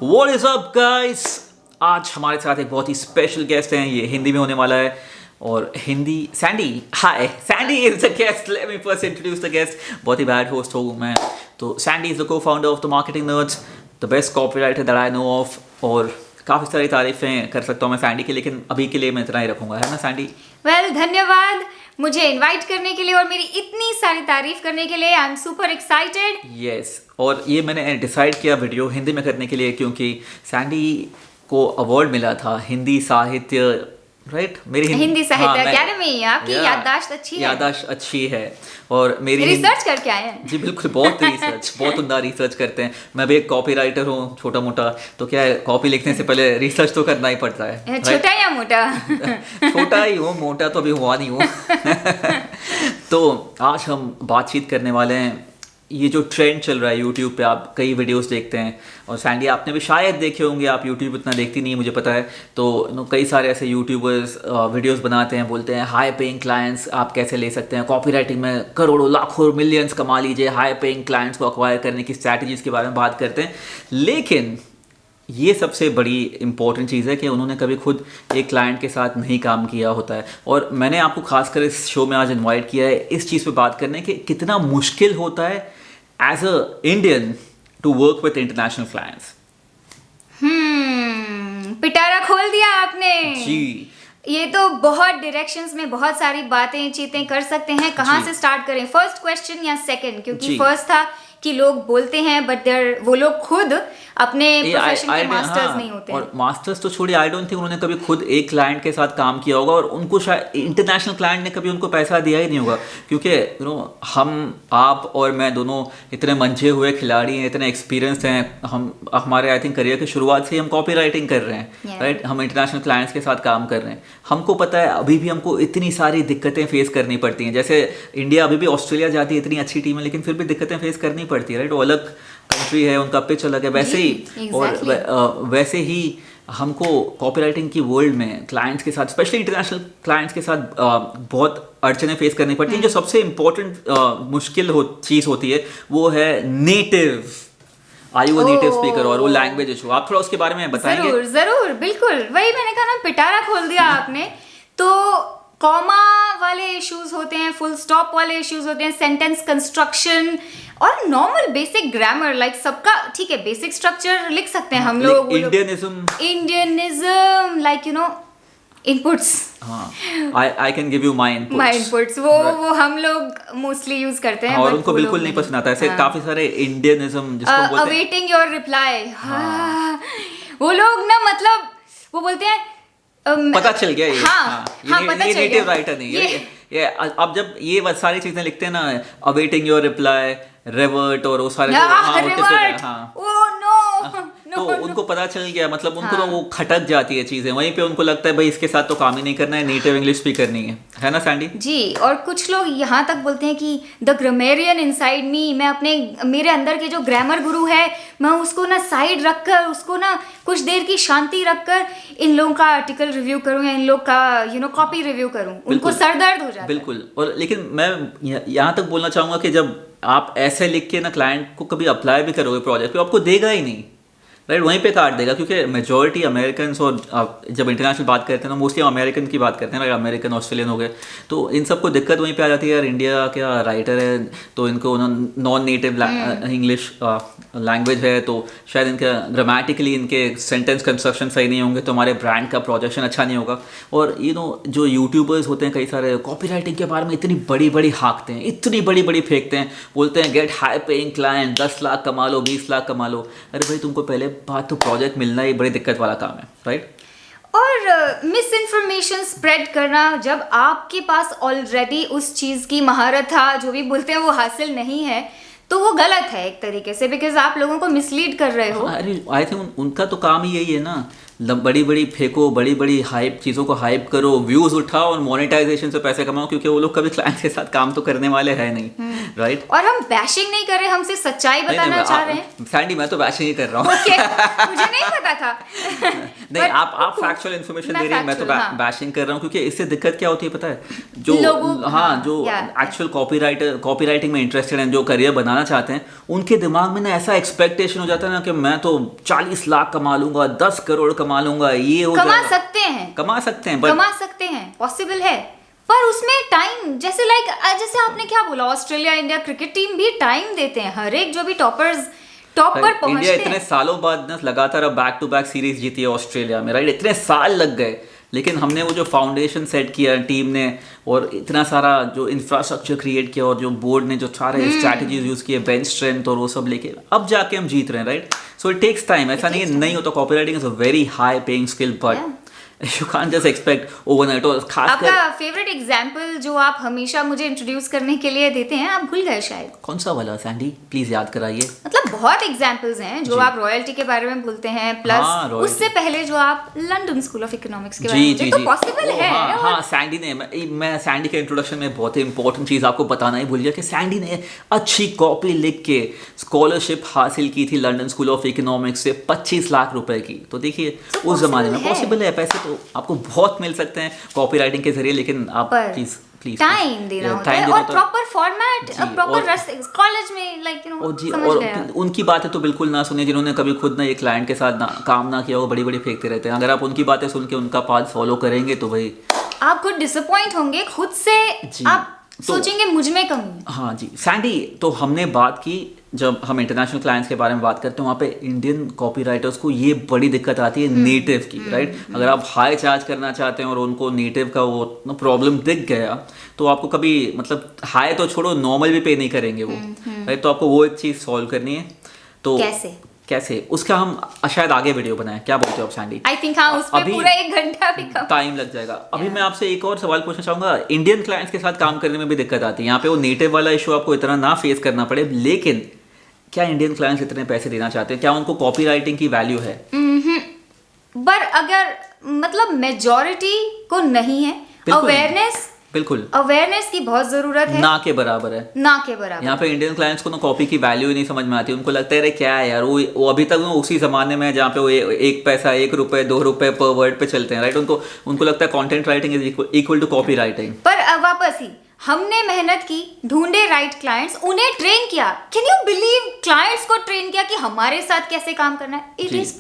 What is up guys? आज हमारे साथ एक बहुत ही स्पेशल गेस्ट हैं. ये हिंदी में होने वाला है और Hindi Sandy. Hi, Sandy is the guest. Let me first introduce the guest. बहुत ही बैड होस्ट हूँ मैं. तो Sandy is the co-founder of the marketing nerds, the best copywriter that I know of. और काफ़ी सारी तारीफ़ें कर सकता हूँ मैं सैंडी की, लेकिन अभी के लिए मैं इतना ही रखूँगा, है ना सैंडी? वेल, धन्यवाद मुझे इनवाइट करने के लिए और मेरी इतनी सारी तारीफ करने के लिए. I am super excited. Yes, और ये मैंने डिसाइड किया वीडियो हिंदी में करने के लिए क्योंकि सैंडी को अवार्ड मिला था हिंदी साहित्य, राइट? मेरी हिंदी साहित्य अकेडमी. आपकी याददाश्त अच्छी है. याददाश्त अच्छी है. और मेरी रिसर्च करके आए हैं. जी बिल्कुल, बहुत रिसर्च, बहुत उम्दा राइटर करते हैं. मैं भी एक कॉपी राइटर हूँ, छोटा मोटा. तो क्या है, कॉपी लिखने से पहले रिसर्च तो करना ही पड़ता है. छोटा या मोटा? छोटा ही हूँ, मोटा तो अभी हुआ नहीं हूँ. तो आज हम बातचीत करने वाले हैं. ये जो ट्रेंड चल रहा है यूट्यूब पे, आप कई वीडियोस देखते हैं और सैंडी आपने भी शायद देखे होंगे. आप यूट्यूब इतना देखती नहीं है मुझे पता है. तो कई सारे ऐसे यूट्यूबर्स वीडियोस बनाते हैं, बोलते हैं हाई पेइंग क्लाइंट्स आप कैसे ले सकते हैं, कॉपीराइटिंग में करोड़ों लाखों मिलियंस कमा लीजिए, हाई पेइंग क्लाइंट्स को अक्वायर करने की स्ट्रैटेजीज के बारे में बात करते हैं. लेकिन ये सबसे बड़ी इंपॉर्टेंट चीज़ है कि उन्होंने कभी खुद एक क्लाइंट के साथ नहीं काम किया होता है. और मैंने आपको खासकर इस शो में आज इनवाइट किया है इस चीज़ पे बात करने कि कितना मुश्किल होता है as a Indian to work with international clients. पिटारा खोल दिया आपने जी. ये तो बहुत डायरेक्शंस में बहुत सारी बातें चीतें कर सकते हैं. कहाँ से स्टार्ट करें, फर्स्ट क्वेश्चन या सेकंड? क्योंकि फर्स्ट था कि लोग बोलते हैं बट वो लोग खुद अपने प्रोफेशन के मास्टर्स नहीं होते. और मास्टर्स तो छोड़िए, आई डोंट थिंक उन्होंने कभी खुद एक क्लाइंट के साथ काम किया होगा और उनको शायद इंटरनेशनल क्लाइंट ने कभी उनको पैसा दिया ही नहीं होगा. क्योंकि हम आप और मैं दोनों इतने मंझे हुए खिलाड़ी हैं, इतने एक्सपीरियंस हैं. हम हमारे आई थिंक करियर की शुरुआत से ही हम कॉपी राइटिंग कर रहे हैं, राइट? हम इंटरनेशनल क्लाइंट्स के साथ काम कर रहे हैं. हमको पता है अभी भी हमको इतनी सारी दिक्कतें फेस करनी पड़ती हैं. जैसे इंडिया अभी भी ऑस्ट्रेलिया जाती है, इतनी अच्छी टीम है, लेकिन फिर भी दिक्कतें फेस करनी पड़ती है, राइट? वो अलग कंट्री है, उनका पिच अलग है. वैसे ही exactly. और वैसे ही हमको कॉपीराइटिंग की वर्ल्ड में क्लाइंट्स के साथ, स्पेशली इंटरनेशनल क्लाइंट्स के साथ बहुत अड़चनें फेस करनी पड़ती हैं. जो सबसे इम्पोर्टेंट मुश्किल चीज़ होती है वो है native. Are you a native speaker? और वो लैंग्वेज इशू. आप थोड़ा उसके बारे में बताएंगे? जरूर जरूर, बिल्कुल. वही मैंने कहा ना, पिटारा खोल दिया आपने. तो कॉमा वाले इश्यूज होते हैं, फुल स्टॉप वाले इश्यूज होते हैं, सेंटेंस कंस्ट्रक्शन और नॉर्मल बेसिक ग्रामर. लाइक सबका ठीक है, बेसिक स्ट्रक्चर लिख सकते हैं हम लोग. Indianism like inputs. I can give you my inputs. वो हम लोग मोस्टली यूज करते हैं और उनको बिल्कुल नहीं पसंद आता. ऐसे काफी सारे इंडियनिज्म जिसको बोलते हैं. Awaiting your reply. वो लोग ना, मतलब वो बोलते हैं पता चल गया ये. पता चल नेटिव राइटर नहीं है ये. अब जब ये सारी चीजें लिखते हैं ना, अवेटिंग योर रिप्लाई, रिवर्ट और वो सारे तो उनको पता चल गया. मतलब उनको तो वो खटक जाती है चीजें. वहीं पे उनको लगता है भाई इसके साथ तो काम ही नहीं करना है, नेटिव इंग्लिश स्पीकर नहीं है ना सैंडी? जी. और कुछ लोग यहाँ तक बोलते हैं कि द ग्रामेरियन इनसाइड मी, मैं मेरे अंदर के जो ग्रामर गुरु है, मैं उसको ना साइड रखकर, उसको ना कुछ देर की शांति रखकर इन लोगों का आर्टिकल रिव्यू करूँ या इन लोग का कॉपी रिव्यू करूँ. उनको सरदर्द हो जाता है. बिल्कुल. और लेकिन मैं यहाँ तक बोलना चाहूँगा कि जब आप ऐसे लिख के ना क्लाइंट को कभी अप्लाई भी करोगे प्रोजेक्ट पे, आपको देगा ही नहीं, राइट? वहीं पे काट देगा. क्योंकि मेजॉरिटी अमेरिकन, और जब इंटरनेशनल बात करते हैं ना, मोस्टली हम अमेरिकन की बात करते हैं ना, अमेरिकन ऑस्ट्रेलियन हो गए, तो इन सबको दिक्कत वहीं पे आ जाती है. यार इंडिया क्या राइटर है तो इनको नॉन नेटिव इंग्लिश लैंग्वेज है, तो शायद इनका ग्रामेटिकली इनके सेंटेंस कंस्ट्रक्शन सही नहीं होंगे, तो हमारे ब्रांड का प्रोजेक्शन अच्छा नहीं होगा. और जो यूट्यूबर्स होते हैं कई सारे, कॉपी राइटिंग के बारे में इतनी बड़ी बड़ी हाँकते हैं, इतनी बड़ी बड़ी फेंकते हैं, बोलते हैं get high paying client, 10 lakh कमा लो, 20 लाख कमा लो. अरे भाई तुमको पहले बात तो प्रोजेक्ट मिलना ही बड़ी दिक्कत वाला काम है, राइट? और मिस इन्फॉर्मेशन स्प्रेड करना, जब आपके पास ऑलरेडी उस चीज़ की महारत था, जो भी बोलते हैं वो हासिल नहीं है, तो वो गलत है एक तरीके से, बिकॉज आप लोगों को मिसलीड कर रहे हो. अरे आई थिंक उनका तो काम ही यही है ना बड़ी बड़ी फेंको, बड़ी बड़ी हाइप चीज़ों को हाइप करो, व्यूज़ उठाओ और मोनेटाइजेशन से पैसे कमाओ, क्योंकि वो लोग कभी क्लाइंट के साथ काम तो करने वाले हैं नहीं, राइट? और हम बैशिंग नहीं कर रहे, हम सिर्फ सच्चाई बताना चाह रहे हैं। सैंडी, मैं तो बैशिंग ही कर रहा हूँ। ओके, मुझे नहीं पता था। नहीं, आप फैक्चुअल इन्फॉर्मेशन दे रही हैं, मैं तो बैशिंग कर रहा हूँ, क्योंकि इससे दिक्कत क्या होती है पता है, जो जो एक्चुअल कॉपीराइटिंग में इंटरेस्टेड हैं, जो करियर बनाना चाहते हैं, उनके दिमाग में ना ऐसा एक्सपेक्टेशन हो जाता है ना कि मैं तो 40 लाख कमा लूंगा, 10 करोड़ कमा लूंगा, ये हो कमा सकते हैं, पॉसिबल है, पर उसमें टाइम, जैसे आपने क्या बोला, ऑस्ट्रेलिया इंडिया क्रिकेट टीम भी टाइम देते हैं, हर एक जो भी टॉप पर पहुंचते हैं। इंडिया इतने सालों बाद ना लगातार बैक टू बैक सीरीज जीती है ऑस्ट्रेलिया में, राइट? इतने साल लग गए, लेकिन हमने वो जो फाउंडेशन सेट किया टीम ने, और इतना सारा जो इंफ्रास्ट्रक्चर क्रिएट किया, और जो बोर्ड ने जो सारे स्ट्रैटेजीज यूज किए, बेंच स्ट्रेंथ और वो सब लेके अब जाके हम जीत रहे हैं, right? So it takes time. ऐसा नहीं होता। Copywriting is a very high paying skill, but you can't just expect overnight। और खास आपका फेवरेट एग्जांपल जो आप हमेशा मुझे इंट्रोड्यूस करने के लिए देते हैं, आप भूल गए शायद। कौन सा वाला सैंडी, प्लीज याद कराइए। मतलब बहुत एग्जांपल्स हैं जो आप रॉयल्टी के बारे में बोलते हैं, प्लस उससे पहले जो आप लंदन स्कूल ऑफ इकोनॉमिक्स के बारे में बोलते हैं, तो पॉसिबल है। हाँ, सैंडी ने, मैं सैंडी के इंट्रोडक्शन में बहुत ही इंपॉर्टेंट चीज आपको बताना ही भूल गया कि सैंडी ने अच्छी कॉपी लिख के स्कॉलरशिप हासिल की थी लंदन स्कूल ऑफ इकोनॉमिक्स से 25 लाख रुपए की। तो देखिए उस जमाने में पॉसिबल है, पैसे तो आपको बहुत मिल सकते हैं कॉपीराइटिंग के जरिए, लेकिन आप प्लीज टाइम देना होता है, और प्रॉपर फॉर्मेट, प्रॉपर कॉलेज में, लाइक यू नो, समझ गए। उनकी बातें तो बिल्कुल ना सुनिए जिन्होंने कभी खुद ना एक क्लाइंट के साथ काम ना किया हो, बड़ी बड़ी फेंकते रहते हैं। अगर आप उनकी बातें सुन के उनका पाथ फॉलो करेंगे तो भाई आप खुद डिसअपॉइंट होंगे, खुद से आप सोचेंगे मुझ में कमी। हाँ जी सैंडी, तो हमने बात की, जब हम इंटरनेशनल क्लाइंट्स के बारे में बात करते हैं, वहाँ पे इंडियन कॉपीराइटर्स को ये बड़ी दिक्कत आती है नेटिव की, राइट? अगर आप हाई चार्ज करना चाहते हैं और उनको नेटिव का वो प्रॉब्लम दिख गया, तो आपको कभी, मतलब हाई तो छोड़ो, नॉर्मल भी पे नहीं करेंगे वो, राइट? तो आपको वो एक चीज़ सॉल्व करनी है। तो कैसे उसका हम शायद आगे वीडियो बनाएं, क्या बोलते हो आप सैंडी? आई थिंक हाँ, उस पे पूरा 1 घंटा भी कम टाइम लग जाएगा। अभी मैं आपसे एक और सवाल पूछना चाहूंगा। इंडियन क्लाइंट्स के साथ काम करने में भी दिक्कत आती है, यहाँ पे वो नेटिव वाला इशू आपको इतना ना फेस करना पड़े, लेकिन क्या इंडियन क्लाइंट्स इतने पैसे देना चाहते हैं? क्या उनको कॉपी राइटिंग की वैल्यू है? पर अगर मतलब मेजॉरिटी को नहीं है, अवेयरनेस, बिल्कुल अवेयरनेस की बहुत जरूरत है, ना के बराबर है, ना के बराबर। यहाँ पे इंडियन क्लाइंट्स को ना कॉपी की वैल्यू ही नहीं समझ में आती। उनको लगता है अरे क्या है यार, वो अभी तक उसी जमाने में जहाँ पे वो 1 पैसा, 1 रुपए, 2 रुपए पर वर्ड पे चलते हैं, राइट? उनको लगता है content writing is equal to copy writing. पर वापस ही हमने मेहनत की, ढूंढे राइट क्लाइंट्स, उन्हें ट्रेन किया। कैन यू बिलीव, क्लाइंट्स को ट्रेन किया कि हमारे साथ कैसे काम करना है। It is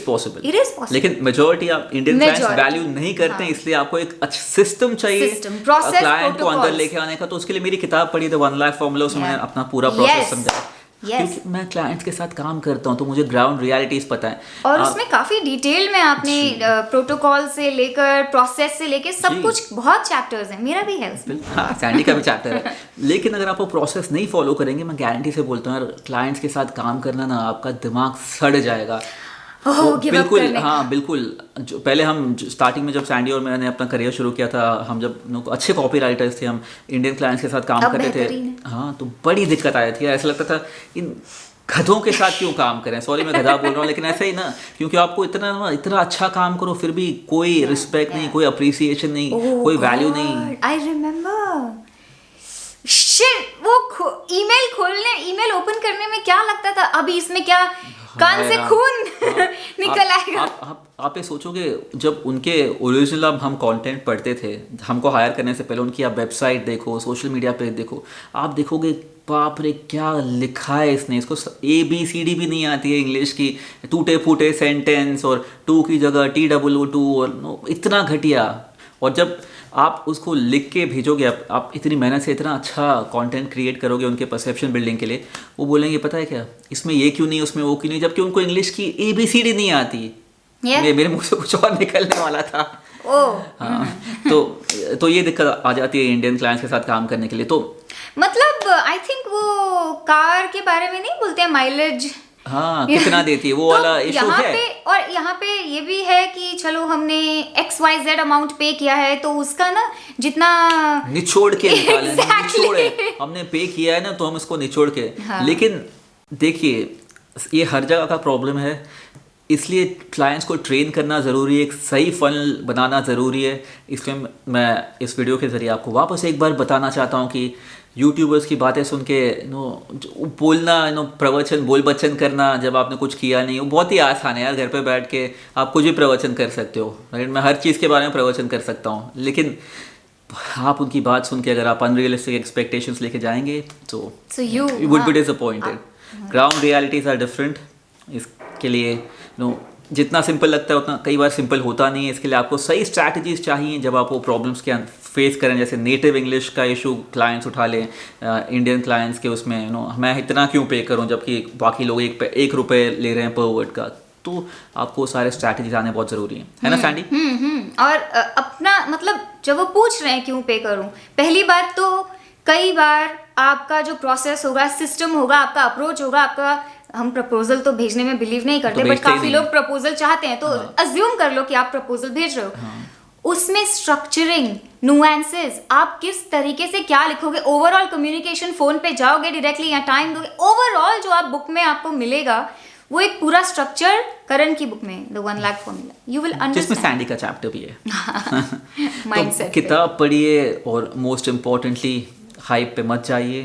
possible. लेकिन मेजॉरिटी आप इंडियन क्लाइंट्स वैल्यू नहीं करते हैं, इसलिए आपको एक अच्छा सिस्टम चाहिए क्लाइंट को अंदर लेके आने का। तो उसके लिए मेरी किताब पढ़ी थी 1 लाख फॉर्मूला, उसमें मैंने अपना पूरा प्रोसेस समझा। क्योंकि मैं क्लाइंट्स के साथ काम करता हूँ तो मुझे ग्राउंड रियलिटीज पता है, और उसमें काफी डिटेल में आपने प्रोटोकॉल से लेकर प्रोसेस से लेकर सब कुछ, बहुत चैप्टर्स हैं, मेरा भी है उसमें। हाँ, सैंडी का भी चैप्टर है। लेकिन अगर आप वो प्रोसेस नहीं फॉलो करेंगे, मैं गारंटी से बोलता हूँ यार, क्लाइंट्स के साथ काम करना ना, आपका दिमाग सड़ जाएगा। बिल्कुल, हाँ बिल्कुल। जो पहले हम स्टार्टिंग में जब सैंडी और मैंने अपना करियर शुरू किया था, हम जब अच्छे कॉपी राइटर्स थे, हम इंडियन क्लाइंट्स के साथ काम करते थे, हाँ, तो बड़ी दिक्कत आई थी। ऐसा लगता था इन गधों के साथ क्यों काम करें, सॉरी मैं गधा बोल रहा हूँ, लेकिन ऐसा ही ना, क्योंकि आपको इतना अच्छा काम करो, फिर भी कोई रिस्पेक्ट नहीं, कोई अप्रिसिएशन नहीं, कोई वैल्यू नहीं। आई रिमेम्बर शिट, वो ईमेल ओपन करने में क्या लगता था, अभी इसमें क्या कान से खून निकल आएगा। आप ये सोचोगे, जब उनके ओरिजिनल हम कंटेंट पढ़ते थे, हमको हायर करने से पहले उनकी आप वेबसाइट देखो, सोशल मीडिया पे देखो, आप देखोगे बाप रे क्या लिखा है इसने, इसको ABCD भी नहीं आती है इंग्लिश की, टूटे फूटे सेंटेंस, और 2 की जगह TOO, और इतना घटिया। और जब आप उसको लिख के भेजोगे, आप इतनी मेहनत से इतना अच्छा कंटेंट क्रिएट करोगे उनके परसेप्शन बिल्डिंग के लिए, वो बोलेंगे पता है क्या, इसमें ये क्यों नहीं, उसमें वो क्यों नहीं, जबकि उनको इंग्लिश की ABCD नहीं आती। मेरे मुंह से कुछ और निकलने वाला था। हाँ, तो ये दिक्कत आ जाती है इंडियन क्लाइंट्स के साथ काम करने के लिए। तो मतलब आई थिंक वो कार के बारे में नहीं बोलते हैं, माइलेज, हाँ कितना देती है वो वाला इशू है। और यहाँ पे ये भी है कि चलो हमने XYZ अमाउंट पे किया है, तो उसका ना जितना निचोड़ के निकालें, निचोड़े हमने पे किया है ना, तो हम इसको निचोड़ के। हाँ। लेकिन देखिए ये हर जगह का प्रॉब्लम है, इसलिए क्लाइंट्स को ट्रेन करना ज़रूरी है, एक सही फनल बनाना ज़रूरी है। इसलिए मैं इस वीडियो के ज़रिए आपको वापस एक बार बताना चाहता हूँ कि यूट्यूबर्स की बातें सुन के बोलना प्रवचन बोल बच्चन करना जब आपने कुछ किया नहीं, वो बहुत ही आसान है यार। घर पे बैठ के आप कुछ भी प्रवचन कर सकते हो, राइट। मैं हर चीज़ के बारे में प्रवचन कर सकता हूँ, लेकिन आप उनकी बात सुन के अगर आप अनरियलिस्टिक एक्सपेक्टेशंस लेके जाएंगे तो you you would be disappointed. Ground realities are different. इसके लिए जितना सिंपल लगता है उतना कई बार सिंपल होता नहीं है। इसके लिए आपको सही स्ट्रैटेजीज चाहिए जब आप वो प्रॉब्लम्स के फेस करें। जैसे नेटिव इंग्लिश का इशू क्लाइंट्स उठा लें, इंडियन क्लाइंट्स के उसमें मैं इतना क्यों पे करूं जबकि बाकी लोग एक रुपये ले रहे हैं पर वर्ड का। तो आपको सारे स्ट्रैटेजीज आने बहुत ज़रूरी है ना सैंडी? और अपना मतलब जब वो पूछ रहे हैं क्यों पे करूं, पहली बात तो कई बार आपका जो प्रोसेस होगा, सिस्टम होगा, आपका अप्रोच होगा, आपका हम प्रपोजल तो भेजने में बिलीव नहीं करते, बट काफी लोग प्रपोजल चाहते हैं, तो अज्यूम कर लो कि आप प्रपोजल भेज रहे हो। उसमें स्ट्रक्चरिंग, नुएंसेस, आप किस तरीके से क्या लिखोगे, ओवरऑल कम्युनिकेशन, फोन पे जाओगे डायरेक्टली या टाइम दोगे, ओवरऑल जो आप बुक में आपको मिलेगा वो एक पूरा स्ट्रक्चर करण की बुक में the 1 lakh formula you will understand, जिसमें सैंडी का चैप्टर भी है। माइंडसेट तो किताब पढ़िए और मोस्ट इम्पोर्टेंटली हाइप पे मत जाइए।